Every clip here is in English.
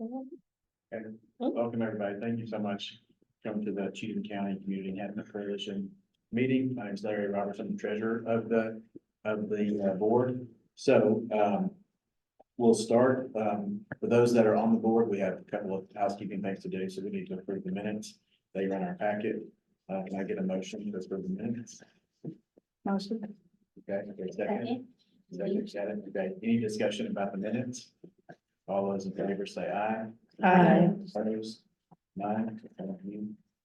Okay. Welcome, everybody. Thank you so much for coming to the Cheatham County Community Enhancement Coalition meeting. My name is Larry Robertson, treasurer of the board. So we'll start. For those that are on the board, we have a couple of housekeeping things to do. So we need to approve the minutes. They are in our packet. Can I get a motion to approve the minutes? Motion. Okay, second. Second. Okay, any discussion about the minutes? All those in favor say aye. Aye. Opposed? None.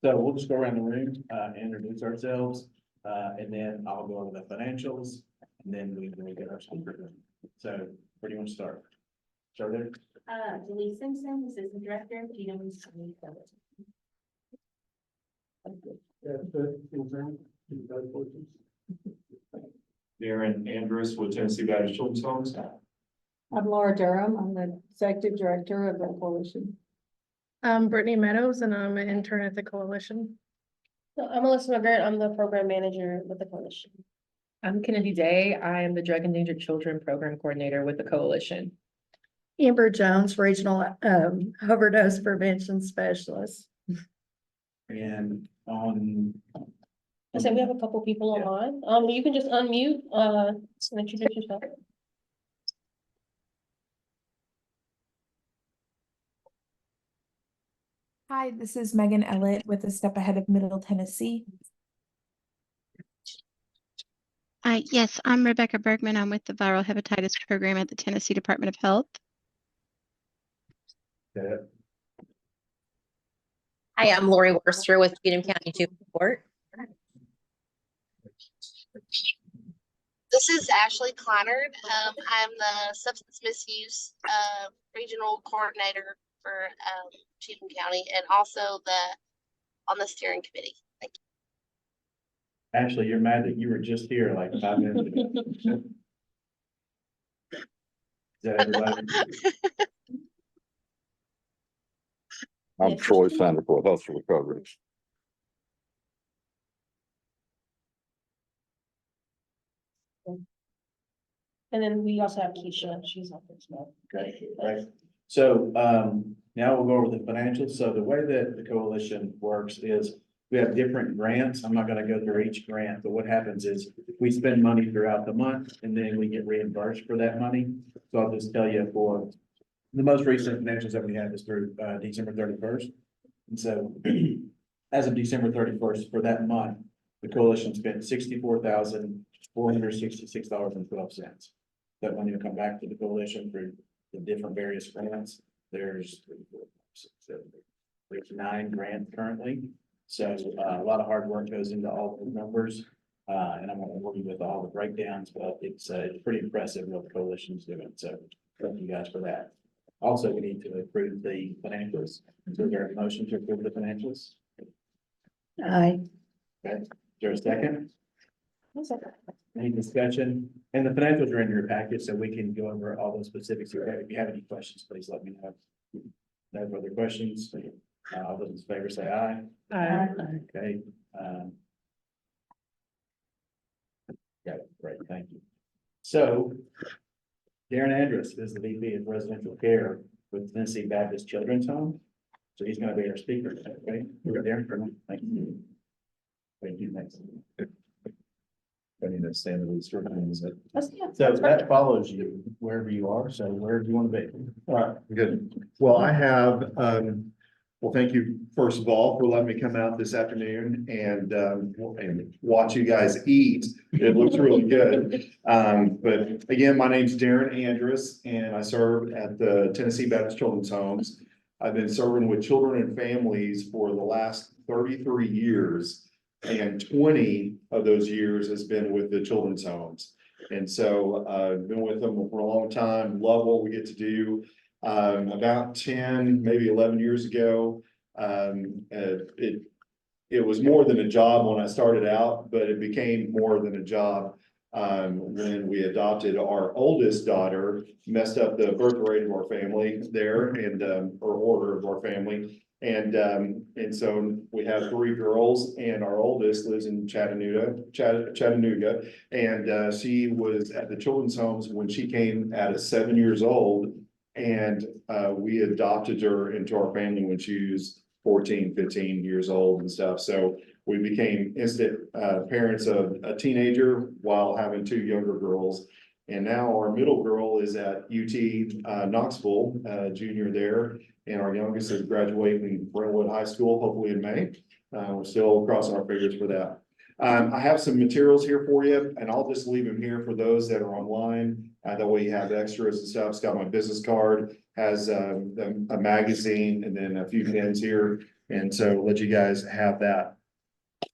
So we'll just go around the room, introduce ourselves, and then I'll go over the financials, and then we will get our speaker. So where do you want to start? Start there? Julie Simpson, Assistant Director of Cheatham County Coalition. Darren Andrus with Tennessee Baptist Children's Homes. I'm Laura Durham. I'm the executive director of the coalition. I'm Brittany Meadows and I'm an intern at the coalition. So I'm Melissa McGirt. I'm the program manager with the coalition. I'm Kennedy Day. I am the Drug Endangered Children Program Coordinator with the coalition. Amber Jones, regional overdose prevention specialist. And on. I said we have a couple people Yeah. on. You can just unmute, and introduce yourself. Hi, this is Megan Ellett with A Step Ahead of Middle Tennessee. Yes, I'm Rebecca Bergman. I'm with the Viral Hepatitis Program at the Tennessee Department of Health. Hi, I'm Lori Worster with Cheatham County Juvenile Court. This is Ashley Kleinert. I'm the substance misuse regional coordinator for Cheatham County and also on the steering committee. Thank you. Ashley, you're mad that you were just here like 5 minutes ago. Is that everybody? I'm Troy Sanderford, Hustle Recovery. And then we also have Keisha. She's on this one. Okay, right. So now we'll go over the financials. So the way that the coalition works is we have different grants. I'm not gonna go through each grant, but what happens is we spend money throughout the month and then we get reimbursed for that money. So I'll just tell you for the most recent financials that we have is through December 31st. And so as of December 31st for that month, the coalition spent $64,466.12. That money will come back to the coalition through the different various grants. There's 3, 4, 5, 6, 7, 8. There's 9 grants currently. So a lot of hard work goes into all the numbers. And I'm gonna work with all the breakdowns, but it's pretty impressive what the coalition is doing. So thank you guys for that. Also, we need to approve the financials. So is there a motion to approve the financials? Aye. Okay, is there a second? Any discussion? And the financials are in your packet, so we can go over all those specifics. If you have any questions, please let me know. No further questions. All those in favor say aye. Aye. Okay. Yeah, great, thank you. So Darren Andrus is the VP of Residential Care with Tennessee Baptist Children's Home. So he's gonna be our speaker, okay? Darren, thank you. Thank you, thanks. I need to stand to these things. So that follows you wherever you are. So where do you want to be? All right, good. Well, I have, well, thank you, first of all, for letting me come out this afternoon and watch you guys eat. It looks really good. But again, my name's Darren Andrus and I serve at the Tennessee Baptist Children's Homes. I've been serving with children and families for the last 33 years. And 20 of those years has been with the children's homes. And so I've been with them for a long time, love what we get to do. About 10, maybe 11 years ago, it was more than a job when I started out, but it became more than a job when we adopted our oldest daughter, messed up the birth rate of our family there and or order of our family. And so we have 3 girls and our oldest lives in Chattanooga, and she was at the children's homes when she came at 7 years old. And we adopted her into our family when she was 14, 15 years old and stuff. So we became instant parents of a teenager while having two younger girls. And now our middle girl is at UT Knoxville, junior there. And our youngest is graduating Brentwood High School, hopefully in May. We're still crossing our fingers for that. I have some materials here for you, and I'll just leave them here for those that are online. That way you have extras and stuff. It's got my business card, has a magazine, and then a few pins here. And so let you guys have that.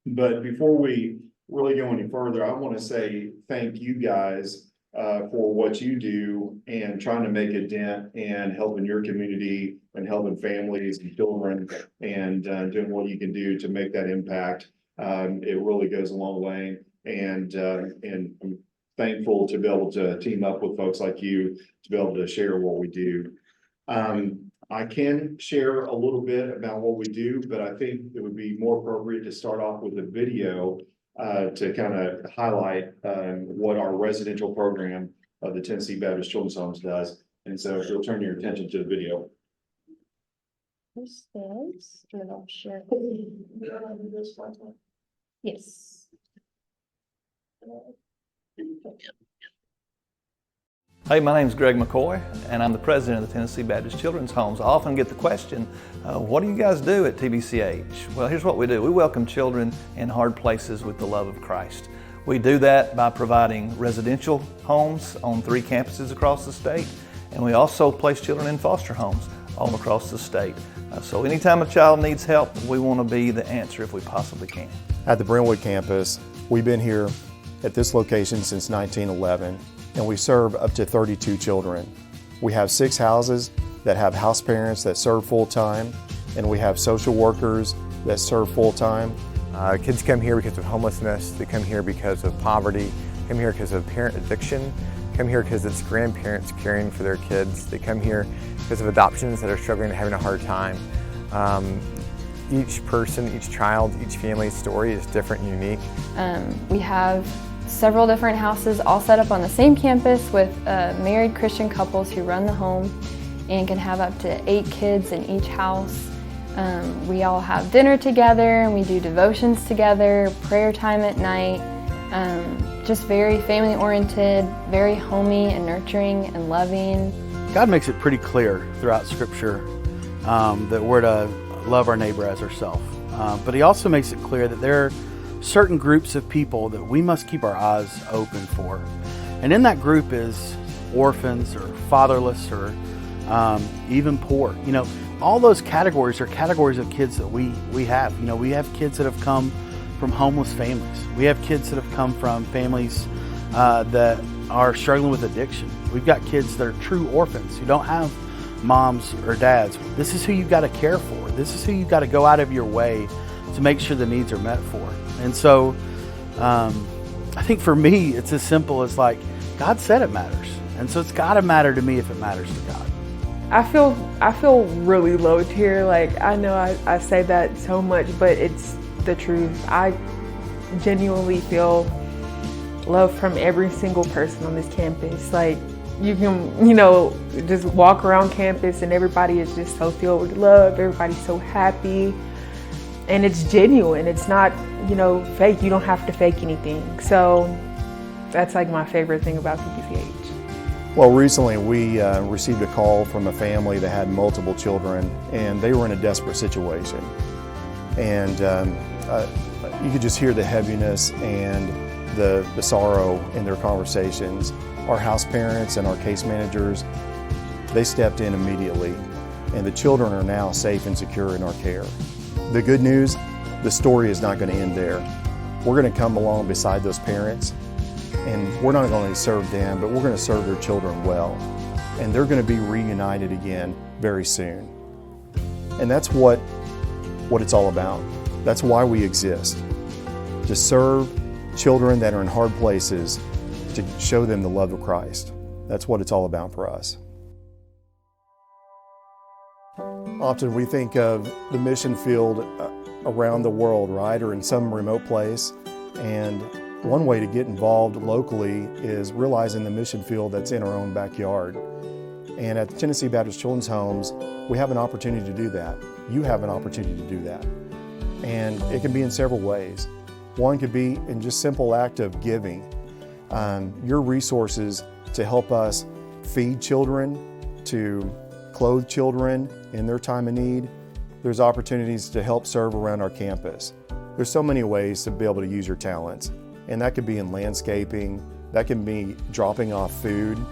But before we really go any further, I want to say thank you guys for what you do and trying to make a dent and helping your community and helping families and children and doing what you can do to make that impact. It really goes a long way, and I'm thankful to be able to team up with folks like you to be able to share what we do. I can share a little bit about what we do, but I think it would be more appropriate to start off with a video to kind of highlight what our residential program of the Tennessee Baptist Children's Homes does. And so if you'll turn your attention to the video. This is, and I'll share. Yes. Hey, my name is Greg McCoy, and I'm the president of the Tennessee Baptist Children's Homes. I often get the question, what do you guys do at TBCH? Well, here's what we do. We welcome children in hard places with the love of Christ. We do that by providing residential homes on 3 campuses across the state, and we also place children in foster homes all across the state. So anytime a child needs help, we want to be the answer if we possibly can. At the Brentwood campus, we've been here at this location since 1911, and we serve up to 32 children. We have 6 houses that have house parents that serve full-time, and we have social workers that serve full-time. Kids come here because of homelessness, they come here because of poverty, come here because of parent addiction, come here because it's grandparents caring for their kids, they come here because of adoptions that are struggling and having a hard time. Each person, each child, each family's story is different and unique. We have several different houses all set up on the same campus with married Christian couples who run the home and can have up to 8 kids in each house. We all have dinner together and we do devotions together, prayer time at night. Just very family oriented, very homey and nurturing and loving. God makes it pretty clear throughout Scripture that we're to love our neighbor as ourselves. But He also makes it clear that there are certain groups of people that we must keep our eyes open for. And in that group is orphans or fatherless or even poor. You know, all those categories are categories of kids that we have. You know, we have kids that have come from homeless families. We have kids that have come from families that are struggling with addiction. We've got kids that are true orphans who don't have moms or dads. This is who you've got to care for. This is who you've got to go out of your way to make sure the needs are met for. And so I think for me, it's as simple as like, God said it matters. And so it's got to matter to me if it matters to God. I feel really loved here. Like, I know I say that so much, but it's the truth. I genuinely feel love from every single person on this campus. Like, you can, you know, just walk around campus and everybody is just so filled with love. Everybody's so happy. And it's genuine. It's not, you know, fake. You don't have to fake anything. So that's like my favorite thing about TBCH. Well, recently we received a call from a family that had multiple children, and they were in a desperate situation. And you could just hear the heaviness and the sorrow in their conversations. Our house parents and our case managers, they stepped in immediately, and the children are now safe and secure in our care. The good news, the story is not going to end there. We're going to come along beside those parents, and we're not going to serve them, but we're going to serve their children well. And they're going to be reunited again very soon. And that's what it's all about. That's why we exist. To serve children that are in hard places, to show them the love of Christ. That's what it's all about for us. Often we think of the mission field around the world, right, or in some remote place. And one way to get involved locally is realizing the mission field that's in our own backyard. And at the Tennessee Baptist Children's Homes, we have an opportunity to do that. You have an opportunity to do that. And it can be in several ways. One could be in just simple act of giving. Your resources to help us feed children, to clothe children in their time of need. There's opportunities to help serve around our campus. There's so many ways to be able to use your talents. And that could be in landscaping, that can be dropping off food,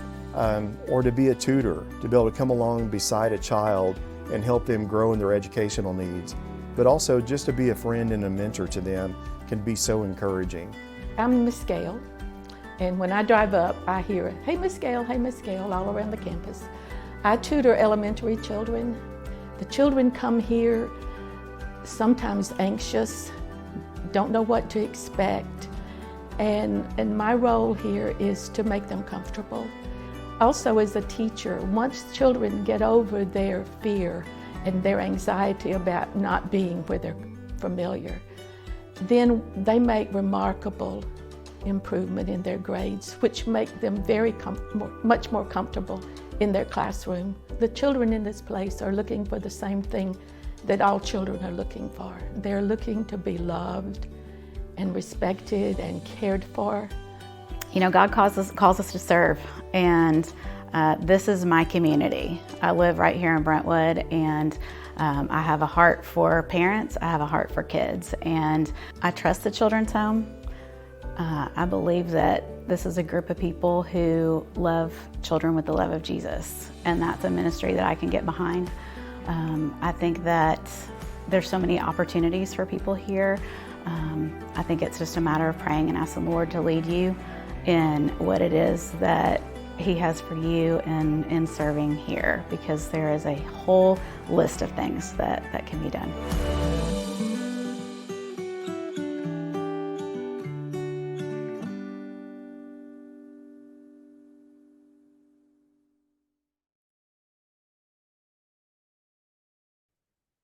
or to be a tutor, to be able to come along beside a child and help them grow in their educational needs. But also just to be a friend and a mentor to them can be so encouraging. I'm Miss Gale, and when I drive up, I hear, hey Miss Gale, all around the campus. I tutor elementary children. The children come here sometimes anxious, don't know what to expect, and my role here is to make them comfortable. Also as a teacher, once children get over their fear and their anxiety about not being where they're familiar, then they make remarkable improvement in their grades, which make them much more comfortable in their classroom. The children in this place are looking for the same thing that all children are looking for. They're looking to be loved and respected and cared for. You know, God calls us to serve, and this is my community. I live right here in Brentwood, and I have a heart for parents, I have a heart for kids, and I trust the Children's Home. I believe that this is a group of people who love children with the love of Jesus, and that's a ministry that I can get behind. I think that there's so many opportunities for people here. I think it's just a matter of praying and asking the Lord to lead you in what it is that He has for you in serving here, because there is a whole list of things that can be done.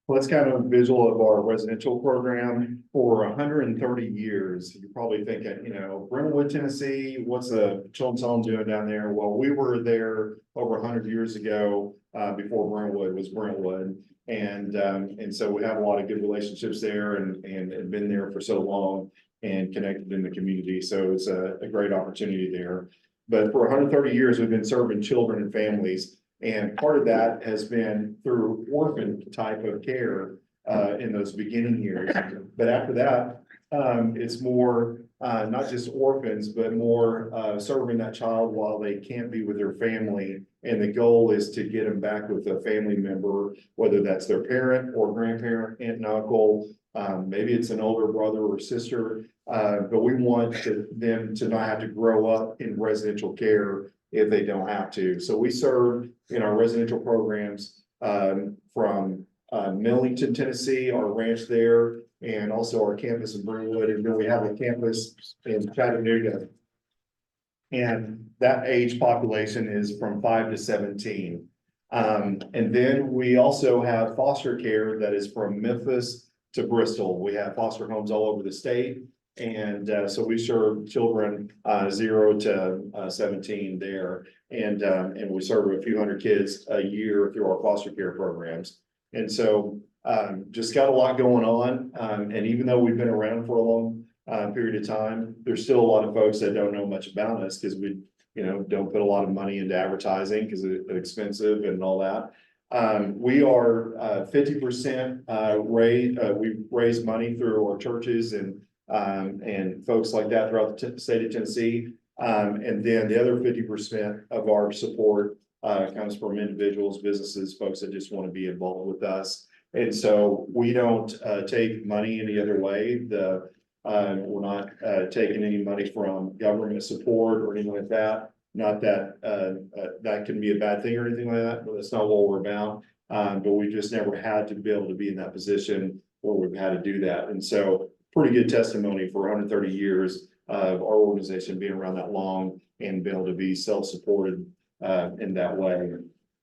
Well, that's kind of a visual of our residential program for 130 years. You're probably thinking, you know, Brentwood, Tennessee, what's a children's home doing down there? Well, we were there over 100 years ago, before Brentwood was Brentwood. And so we have a lot of good relationships there and been there for so long and connected in the community. So it's a great opportunity there. But for 130 years, we've been serving children and families. And part of that has been through orphan type of care in those beginning years. But after that, it's more not just orphans, but more serving that child while they can't be with their family. And the goal is to get them back with a family member, whether that's their parent or grandparent, aunt and uncle. Maybe it's an older brother or sister. But we want them to not have to grow up in residential care if they don't have to. So we serve in our residential programs from Millington, Tennessee, our ranch there, and also our campus in Brentwood. And then we have a campus in Chattanooga. And that age population is from 5 to 17. And then we also have foster care that is from Memphis to Bristol. We have foster homes all over the state. And so we serve children 0 to 17 there. And we serve a few hundred kids a year through our foster care programs. And so just got a lot going on. And even though we've been around for a long period of time, there's still a lot of folks that don't know much about us because we, don't put a lot of money into advertising because it's expensive and all that. We are 50% we raise money through our churches and folks like that throughout the state of Tennessee. And then the other 50% of our support comes from individuals, businesses, folks that just want to be involved with us. And so we don't take money any other way. We're not taking any money from government support or anything like that. Not that that can be a bad thing or anything like that, but that's not what we're about. But we just never had to be able to be in that position where we've had to do that. And so pretty good testimony for 130 years of our organization being around that long and be able to be self-supported in that way.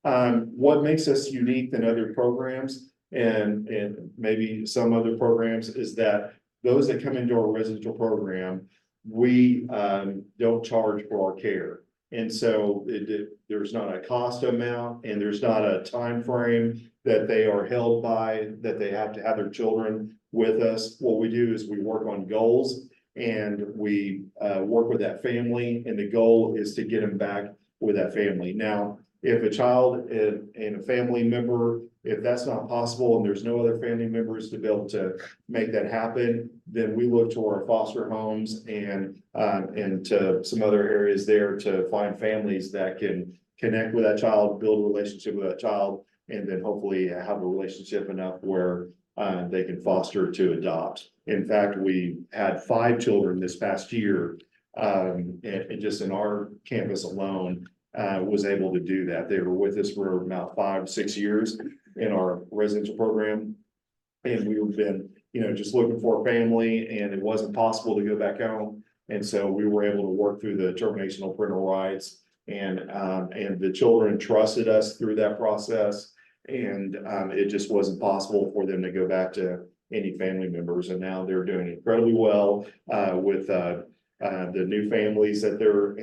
What makes us unique than other programs and maybe some other programs is that those that come into our residential program, we don't charge for our care. And so there's not a cost amount and there's not a time frame that they are held by, that they have to have their children with us. What we do is we work on goals and we work with that family, and the goal is to get them back with that family. Now, if a child and a family member, if that's not possible and there's no other family members to be able to make that happen, then we look to our foster homes and to some other areas there to find families that can connect with that child, build a relationship with that child, and then hopefully have a relationship enough where they can foster to adopt. In fact, we had 5 children this past year, and just in our campus alone, was able to do that. They were with us for about 5 to 6 years in our residential program. And we've been, just looking for a family, and it wasn't possible to go back home. And so we were able to work through the termination of parental rights, and the children trusted us through that process. And it just wasn't possible for them to go back to any family members. And now they're doing incredibly well with the new families that they're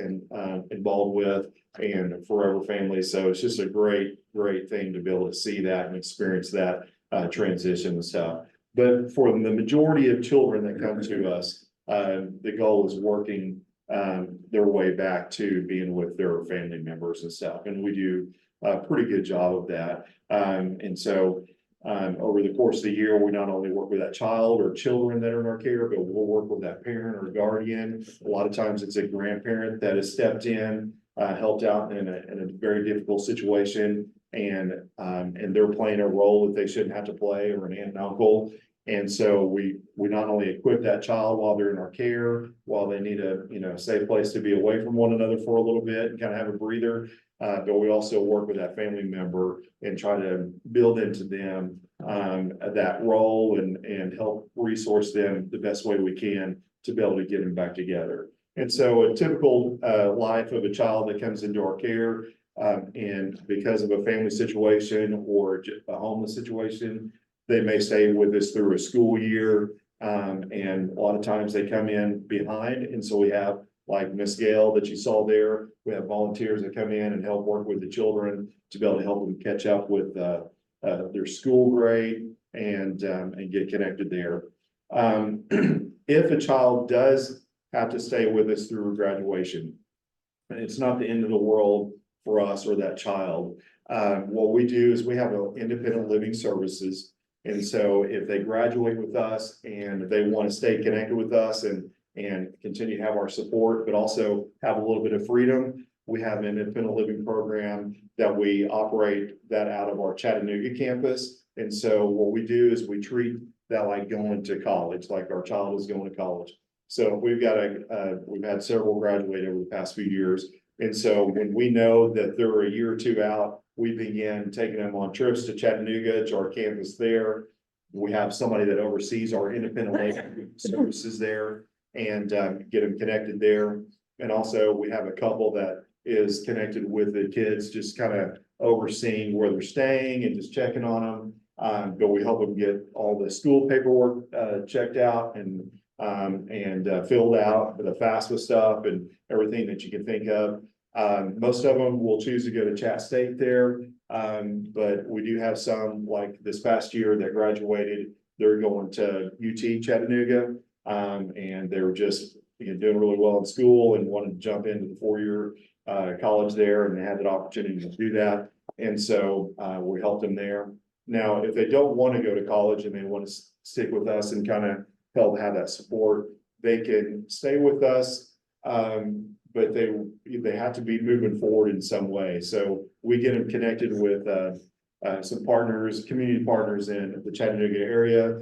involved with, and forever families. So it's just a great thing to be able to see that and experience that transition and stuff. But for the majority of children that come to us, the goal is working their way back to being with their family members and stuff. And we do a pretty good job of that. And so over the course of the year, we not only work with that child or children that are in our care, but we'll work with that parent or guardian. A lot of times it's a grandparent that has stepped in, helped out in a very difficult situation, and they're playing a role that they shouldn't have to play, or an aunt and uncle. And so we not only equip that child while they're in our care, while they need a safe place to be away from one another for a little bit and kind of have a breather, but we also work with that family member and try to build into them that role and help resource them the best way we can to be able to get them back together. And so a typical life of a child that comes into our care, and because of a family situation or a homeless situation, they may stay with us through a school year. And a lot of times they come in behind. And so we have, like Miss Gail that you saw there, we have volunteers that come in and help work with the children to be able to help them catch up with their school grade and get connected there. If a child does have to stay with us through graduation, it's not the end of the world for us or that child. What we do is we have independent living services. And so if they graduate with us and they want to stay connected with us and continue to have our support, but also have a little bit of freedom, we have an independent living program that we operate that out of our Chattanooga campus. And so what we do is we treat that like going to college, like our child is going to college. So we've had several graduate over the past few years. And so when we know that they're a year or two out, we begin taking them on trips to Chattanooga, to our campus there. We have somebody that oversees our independent living services there and get them connected there. And also we have a couple that is connected with the kids, just kind of overseeing where they're staying and just checking on them. But we help them get all the school paperwork checked out and filled out, the FAFSA stuff and everything that you can think of. Most of them will choose to go to Chat State there. But we do have some, like this past year, that graduated, they're going to UT Chattanooga. And they were just doing really well in school and wanted to jump into the 4-year college there, and they had that opportunity to do that. And so we helped them there. Now, if they don't want to go to college and they want to stick with us and kind of help have that support, they can stay with us. But they have to be moving forward in some way. So we get them connected with some partners, community partners in the Chattanooga area.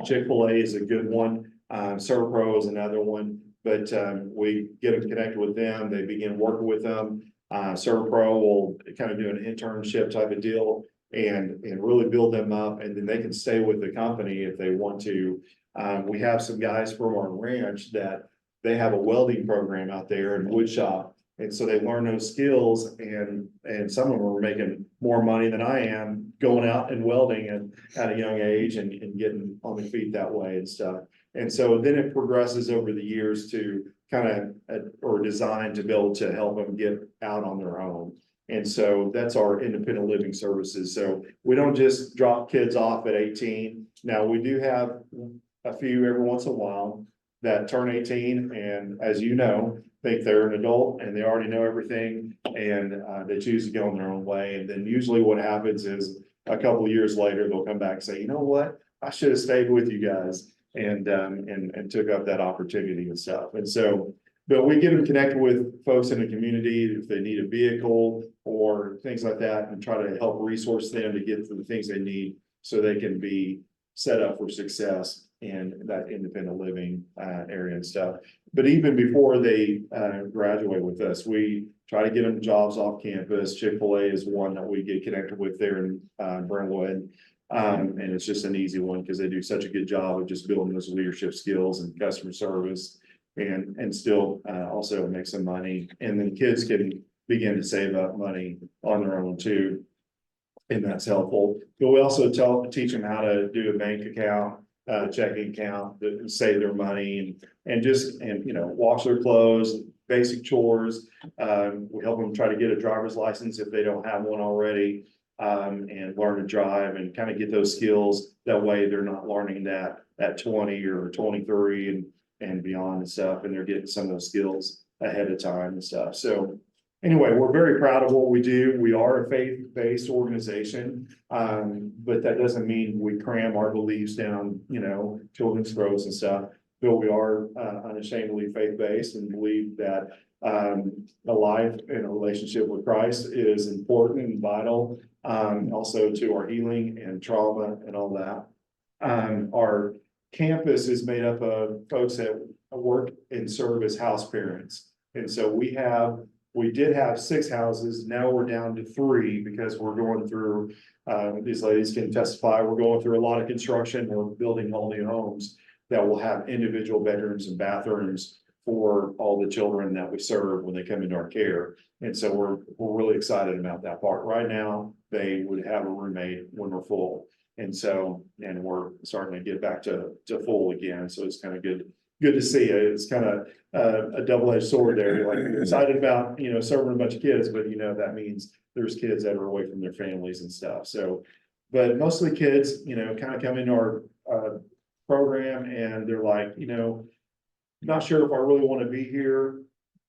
Chick-fil-A is a good one. Servpro is another one. But we get them connected with them. They begin working with them. Servpro will kind of do an internship type of deal and really build them up. And then they can stay with the company if they want to. We have some guys from our ranch that they have a welding program out there in wood shop. And so they learn those skills, and some of them are making more money than I am going out and welding at a young age and getting on their feet that way and stuff. And so then it progresses over the years to kind of, or designed to be able to help them get out on their own. And so that's our independent living services. So we don't just drop kids off at 18. Now, we do have a few every once in a while that turn 18 and, as you know, think they're an adult and they already know everything, and they choose to go on their own way. And then usually what happens is a couple of years later, they'll come back and say, you know what, I should have stayed with you guys and took up that opportunity and stuff. And so, but we get them connected with folks in the community if they need a vehicle or things like that, and try to help resource them to get to the things they need so they can be set up for success in that independent living area and stuff. But even before they graduate with us, we try to get them jobs off campus. Chick-fil-A is one that we get connected with there in Brentwood. And it's just an easy one because they do such a good job of just building those leadership skills and customer service, and still also make some money. And then kids can begin to save up money on their own too. And that's helpful. But we also teach them how to do a bank account, checking account, that save their money and you know, wash their clothes, basic chores. We help them try to get a driver's license if they don't have one already, and learn to drive and kind of get those skills. That way they're not learning that at 20 or 23 and beyond and stuff, and they're getting some of those skills ahead of time and stuff. So anyway, we're very proud of what we do. We are a faith-based organization, but that doesn't mean we cram our beliefs down, you know, children's throats and stuff. But we are unashamedly faith-based and believe that a life and a relationship with Christ is important and vital, also to our healing and trauma and all that. Our campus is made up of folks that work and serve as house parents. And so we did have 6 houses. Now we're down to 3 because we're going through, these ladies can testify, we're going through a lot of construction. We're building all new homes that will have individual bedrooms and bathrooms for all the children that we serve when they come into our care. And so we're really excited about that part. Right now, they would have a roommate when we're full. And so, and we're starting to get back to full again. So it's kind of good to see it. It's kind of a double-edged sword there. You're like, you're excited about, you know, serving a bunch of kids, but you know, that means there's kids that are away from their families and stuff. So, but mostly kids, you know, kind of come into our program and they're like, you know, not sure if I really want to be here,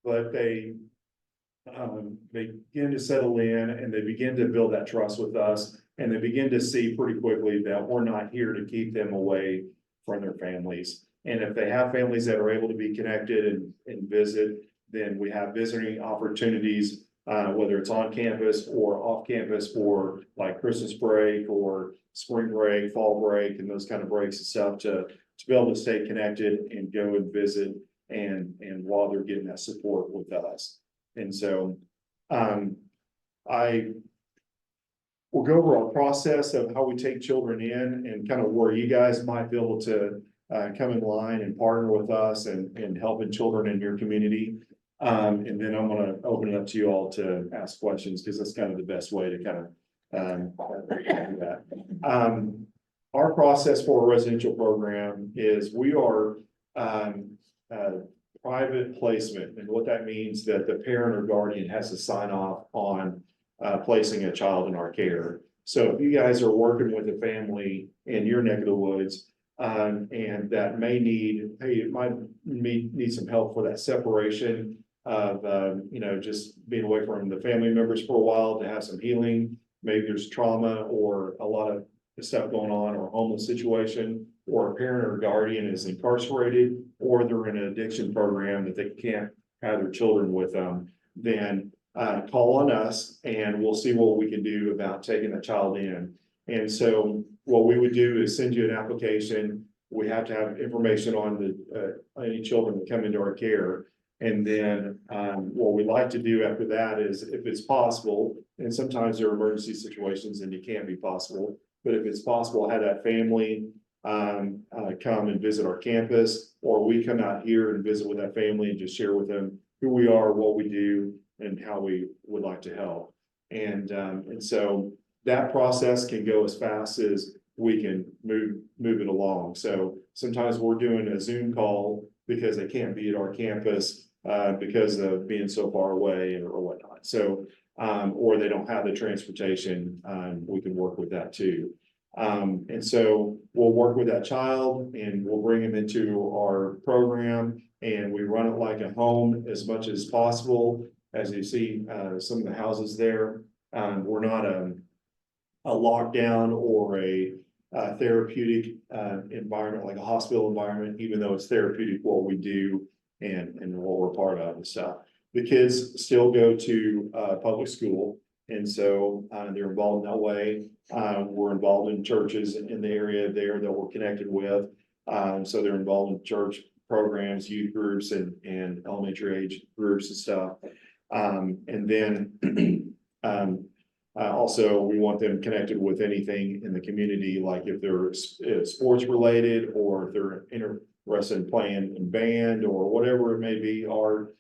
but they begin to settle in and they begin to build that trust with us. And they begin to see pretty quickly that we're not here to keep them away from their families. And if they have families that are able to be connected and visit, then we have visiting opportunities, whether it's on campus or off campus for like Christmas break or spring break, fall break, and those kind of breaks and stuff to be able to stay connected and go and visit and while they're getting that support with us. And so we'll go over our process of how we take children in and kind of where you guys might be able to come in line and partner with us and helping children in your community. And then I'm going to open it up to you all to ask questions because that's kind of the best way to kind of do that. Our process for a residential program is we are private placement. And what that means that the parent or guardian has to sign off on placing a child in our care. So if you guys are working with a family in your neck of the woods, and that may need, hey, it might need some help for that separation of, you know, just being away from the family members for a while to have some healing. Maybe there's trauma or a lot of stuff going on or a homeless situation, or a parent or guardian is incarcerated, or they're in an addiction program that they can't have their children with them. Then call on us and we'll see what we can do about taking the child in. And so what we would do is send you an application. We have to have information on any children that come into our care. And then what we like to do after that is, if it's possible, and sometimes there are emergency situations and it can't be possible, but if it's possible, have that family come and visit our campus, or we come out here and visit with that family and just share with them who we are, what we do, and how we would like to help. And so that process can go as fast as we can move it along. So sometimes we're doing a Zoom call because they can't be at our campus because of being so far away or whatnot. So, or they don't have the transportation, we can work with that too. And so we'll work with that child and we'll bring them into our program and we run it like a home as much as possible. As you see, some of the houses there, we're not a lockdown or a therapeutic environment, like a hospital environment, even though it's therapeutic what we do and what we're part of and stuff. The kids still go to public school, and so they're involved in that way. We're involved in churches in the area there that we're connected with. So they're involved in church programs, youth groups, and elementary age groups and stuff. And then also, we want them connected with anything in the community, like if they're sports related or if they're interested in playing in band or whatever it may be, art.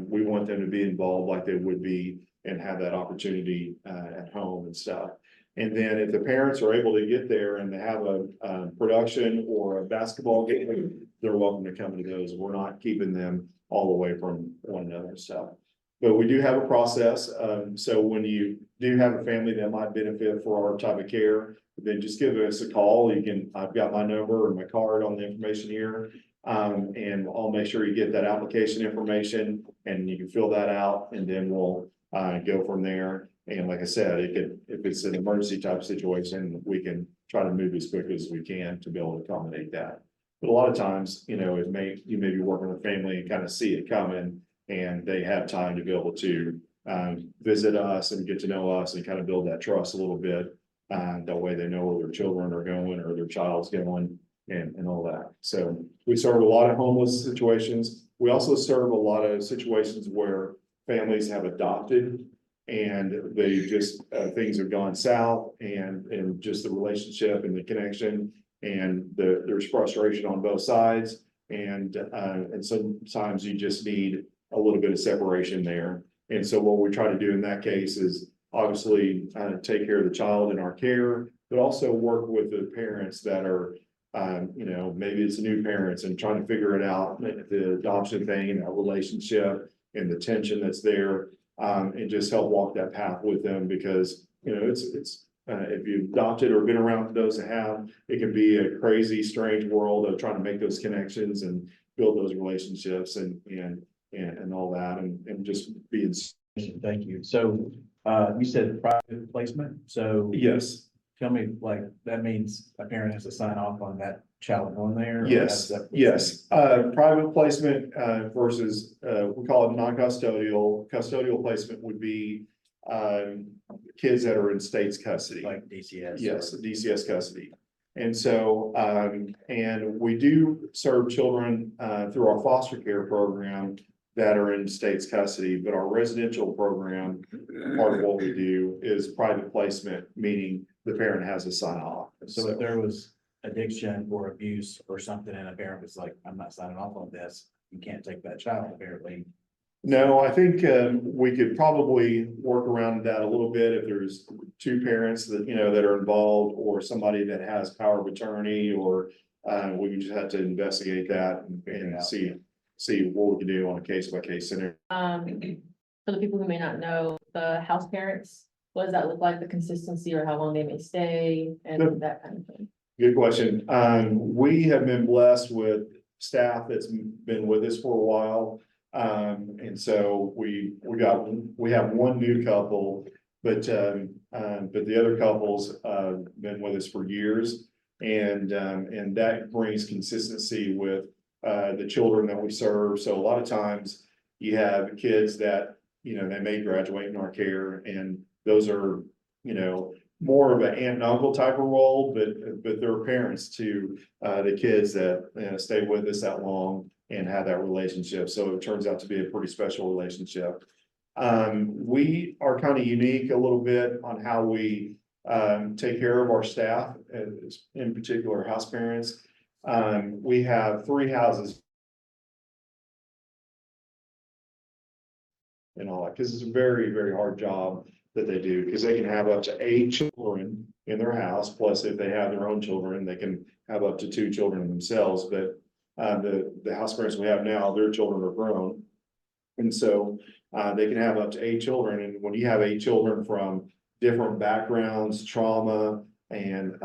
We want them to be involved like they would be and have that opportunity at home and stuff. And then if the parents are able to get there and they have a production or a basketball game, they're welcome to come to those. We're not keeping them all away from one another and stuff. But we do have a process. So when you do have a family that might benefit for our type of care, then just give us a call. I've got my number and my card on the information here. And I'll make sure you get that application information and you can fill that out and then we'll go from there. And like I said, if it's an emergency type situation, we can try to move as quickly as we can to be able to accommodate that. But a lot of times, you may be working with a family and kind of see it coming. And they have time to be able to visit us and get to know us and kind of build that trust a little bit. That way they know where their children are going or their child's going and all that. So we serve a lot of homeless situations. We also serve a lot of situations where families have adopted and they just, things have gone south and just the relationship and the connection and there's frustration on both sides. And sometimes you just need a little bit of separation there. And so what we try to do in that case is obviously take care of the child in our care, but also work with the parents that are, maybe it's new parents and trying to figure it out, the adoption thing and that relationship and the tension that's there, and just help walk that path with them because, it's if you've adopted or been around those that have, it can be a crazy, strange world of trying to make those connections and build those relationships and all that and just being. Thank you. So, you said private placement, so. Yes. Tell me, like, that means a parent has to sign off on that child going there? Yes, yes. Private placement, versus, we call it non-custodial. Custodial placement would be, kids that are in state's custody. Like DCS? Yes, DCS custody. And so, and we do serve children, through our foster care program that are in state's custody, but our residential program, part of what we do is private placement, meaning the parent has to sign off. So if there was addiction or abuse or something and a parent was like, I'm not signing off on this, you can't take that child apparently. No, I think we could probably work around that a little bit if there's two parents that, that are involved or somebody that has power of attorney or we just have to investigate that and see what we can do on a case by case scenario. For the people who may not know, the house parents, what does that look like, the consistency or how long they may stay and that kind of thing? Good question. We have been blessed with staff that's been with us for a while. And so we have one new couple, but the other couples been with us for years. And that brings consistency with the children that we serve. So a lot of times you have kids that, they may graduate in our care and those are, more of an aunt and uncle type of role, but they're parents to the kids that stay with us that long and have that relationship. So it turns out to be a pretty special relationship. We are kind of unique a little bit on how we take care of our staff, in particular house parents. We have 3 houses. And all that, because it's a very, very hard job that they do, because they can have up to 8 children in their house, plus if they have their own children, they can have up to 2 children themselves, but the house parents we have now, their children are grown. And so they can have up to 8 children, and when you have 8 children from different backgrounds, trauma, and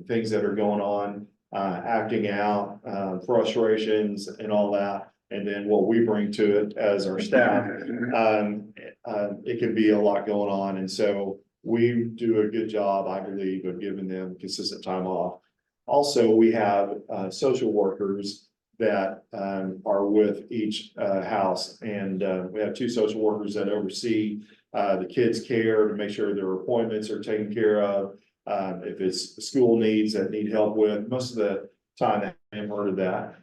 things that are going on, acting out, frustrations and all that, and then what we bring to it as our staff, it can be a lot going on, and so we do a good job, I believe, of giving them consistent time off. Also, we have social workers that are with each house, and we have 2 social workers that oversee the kids' care to make sure their appointments are taken care of. If it's school needs that need help with, most of the time I haven't heard of that.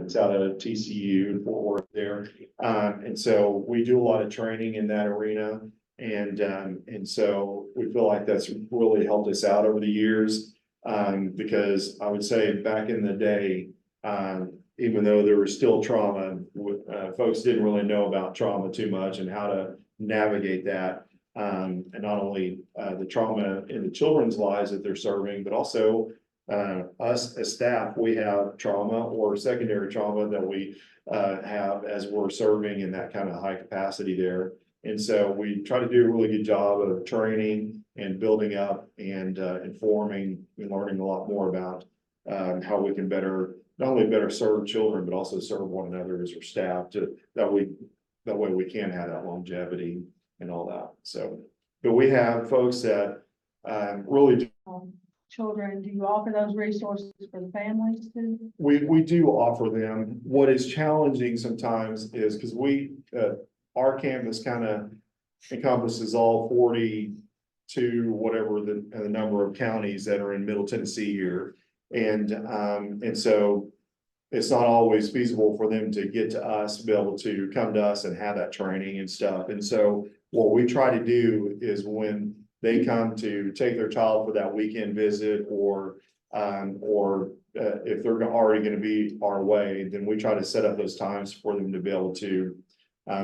It's out of TCU in Fort Worth there. And so we do a lot of training in that arena. And so we feel like that's really helped us out over the years. Because I would say back in the day, even though there was still trauma, folks didn't really know about trauma too much and how to navigate that. And not only the trauma in the children's lives that they're serving, but also us as staff, we have trauma or secondary trauma that we have as we're serving in that kind of high capacity there. And so we try to do a really good job of training and building up and informing and learning a lot more about how we can not only better serve children, but also serve one another as our staff that way we can have that longevity and all that. So, but we have folks that really do. Children, do you offer those resources for the families too? We do offer them. What is challenging sometimes is because our campus kind of encompasses all 42, whatever the number of counties that are in Middle Tennessee here. And so it's not always feasible for them to get to us, be able to come to us and have that training and stuff. And so what we try to do is when they come to take their child for that weekend visit, or if they're already going to be our way, then we try to set up those times for them to be able to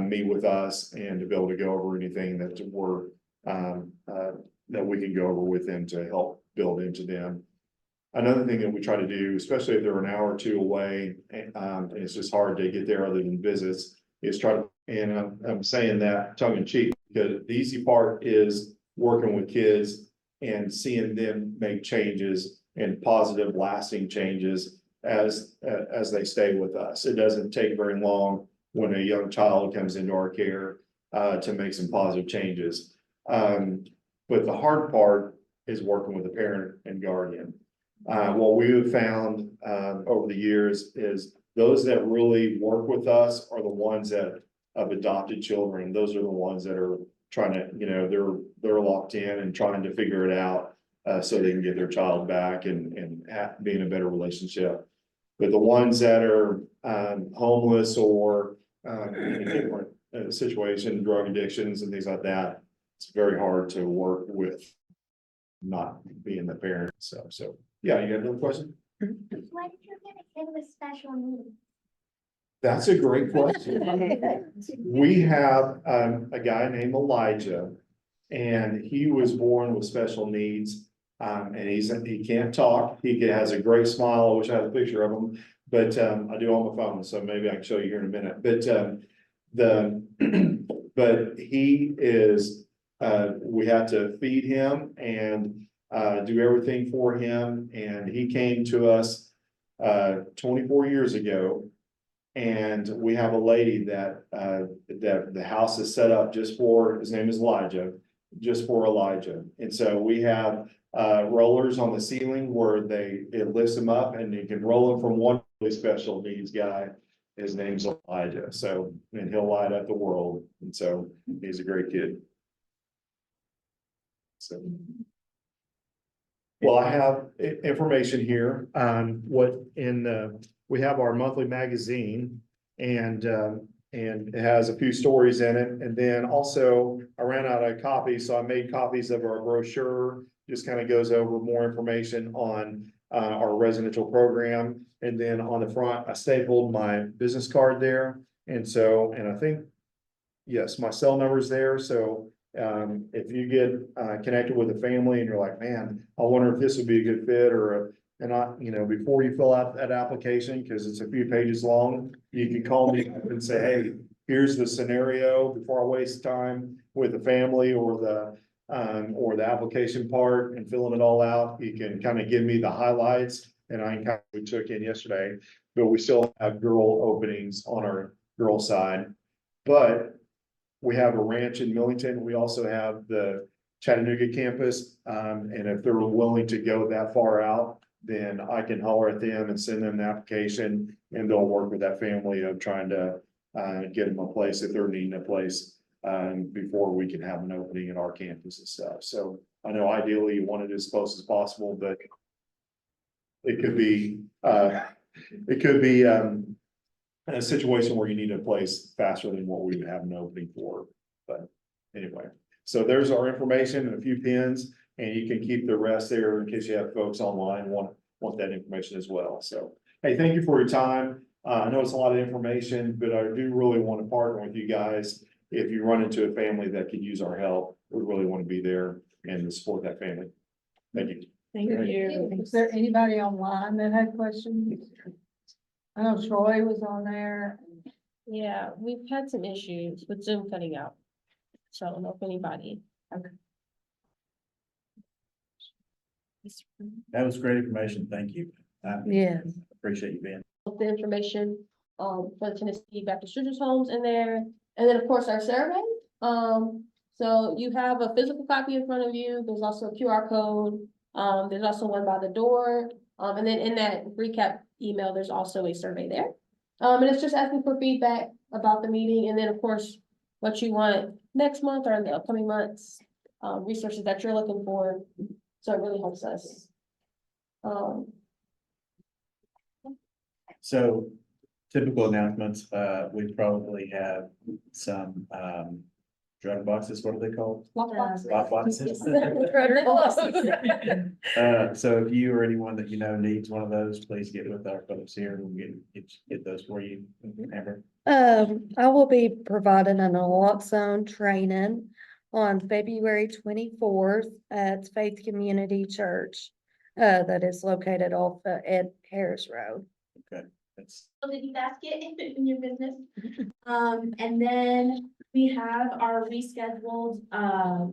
meet with us and to be able to go over anything that that we can go over with them to help build into them. Another thing that we try to do, especially if they're an hour or 2 away, and it's just hard to get there other than visits, is try to, and I'm saying that tongue in cheek, because the easy part is working with kids and seeing them make changes and positive lasting changes as they stay with us. It doesn't take very long when a young child comes into our care to make some positive changes. But the hard part is working with a parent and guardian. What we have found over the years is those that really work with us are the ones that have adopted children. Those are the ones that are trying to, they're locked in and trying to figure it out so they can get their child back and be in a better relationship. But the ones that are homeless or in a different situation, drug addictions and things like that, it's very hard to work with not being the parent. So yeah, you have another question? Why did you get a kid with special needs? That's a great question. We have a guy named Elijah, and he was born with special needs. And he can't talk. He has a great smile. I wish I had a picture of him, but I do on my phone, so maybe I can show you here in a minute. But he is, we had to feed him and do everything for him. And he came to us 24 years ago. And we have a lady that the house is set up just for, his name is Elijah, just for Elijah. And so we have rollers on the ceiling where it lifts him up and you can roll him from one really special needs guy. His name's Elijah. So, and he'll light up the world. And so he's a great kid. So. Well, I have information here on we have our monthly magazine and it has a few stories in it. And then also I ran out of copies, so I made copies of our brochure. Just kind of goes over more information on our residential program. And then on the front, I stapled my business card there. And I think, yes, my cell number's there. So If you get, connected with a family and you're like, man, I wonder if this would be a good fit before you fill out that application, because it's a few pages long, you can call me and say, hey, here's the scenario before I waste time with the family or the application part and filling it all out. You can kind of give me the highlights and we took in yesterday, but we still have girl openings on our girl side. But we have a ranch in Millington. We also have the Chattanooga campus. And if they're willing to go that far out, then I can holler at them and send them an application, and they'll work with that family of trying to get them a place if they're needing a place before we can have an opening at our campus and stuff. So I know ideally you want it as close as possible, but it could be a situation where you need a place faster than what we would have an opening for. But anyway, so there's our information and a few pins, and you can keep the rest there in case you have folks online want that information as well. So, hey, thank you for your time. I know it's a lot of information, but I do really want to partner with you guys. If you run into a family that could use our help, we really want to be there and to support that family. Thank you. Thank you. Is there anybody online that had questions? I know Troy was on there. Yeah, we've had some issues with Zoom cutting out. So I don't know if anybody. That was great information. Thank you. Yes. Appreciate you being. The information, for the Tennessee Baptist Children's Homes in there. And then, of course, our survey. So you have a physical copy in front of you. There's also a QR code. There's also one by the door. And then in that recap email, there's also a survey there. And it's just asking for feedback about the meeting. And then, of course, what you want next month or in the upcoming months, resources that you're looking for. So it really helps us. So typical announcements, we probably have some drug boxes. What are they called? Lock boxes. Lock boxes. So if you or anyone that you know needs one of those, please get with our folks here and we'll get those for you. Amber. I will be providing an naloxone training on February 24th at Faith Community Church, that is located off at Harris Road. Okay, that's. Little basket in your business. And then we have our rescheduled,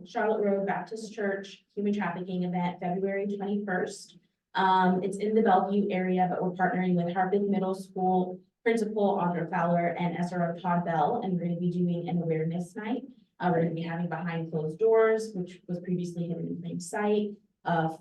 Charlotte Road Baptist Church human trafficking event, February 21st. It's in the Bellevue area, but we're partnering with Harvick Middle School Principal Audra Fowler and SRO Todd Bell, and we're going to be doing an awareness night. We're going to be having behind closed doors, which was previously hidden in plain sight,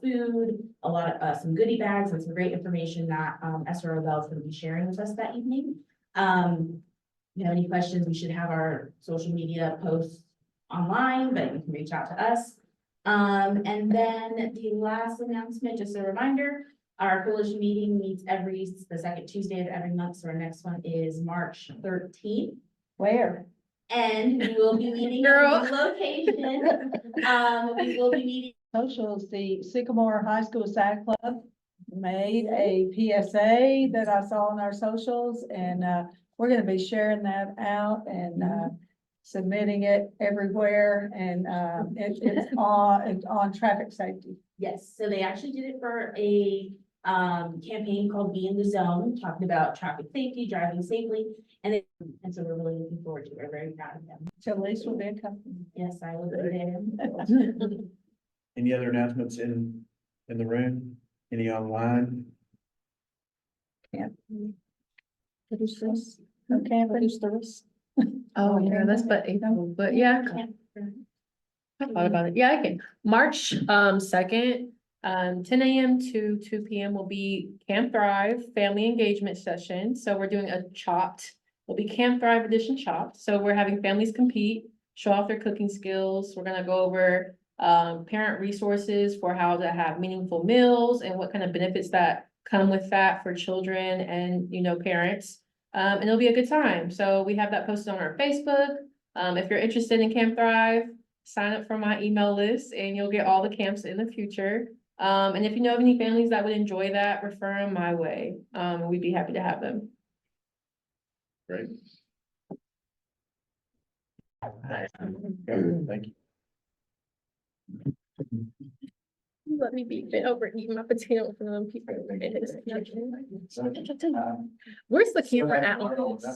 food, a lot of some goodie bags, and some great information that SRO Bell is going to be sharing with us that evening. If you have any questions, we should have our social media posts online, but you can reach out to us. And then the last announcement, just a reminder, our coalition meeting meets the second Tuesday of every month. So our next one is March 13th. Where? And we will be meeting at a new location. We will be meeting. Socials, the Sycamore High School SAG Club made a PSA that I saw on our socials, and we're gonna be sharing that out and submitting it everywhere, and it's on traffic safety. Yes, so they actually did it for a campaign called Be in the Zone, talking about traffic safety, driving safely. And so we're really looking forward to it. We're very proud of them. So at least we'll be a company. Yes, I will be there. Any other announcements in the room? Any online? Yeah. Produce this. Okay, produce the rest. Oh, yeah, that's April, but yeah. I thought about it. Yeah, I can. March 2nd, 10 a.m. to 2 p.m. will be Camp Thrive Family Engagement Session. So we're doing a Chopped. Will be Camp Thrive Edition Chopped. So we're having families compete, show off their cooking skills. We're gonna go over parent resources for how to have meaningful meals and what kind of benefits that come with that for children and parents. And it'll be a good time. So we have that posted on our Facebook. If you're interested in Camp Thrive, sign up for my email list and you'll get all the camps in the future. And if you know of any families that would enjoy that, refer them my way. We'd be happy to have them. Great. Thank you. Let me be bent over and eat my potato in front of them people. Where's the camera at on this?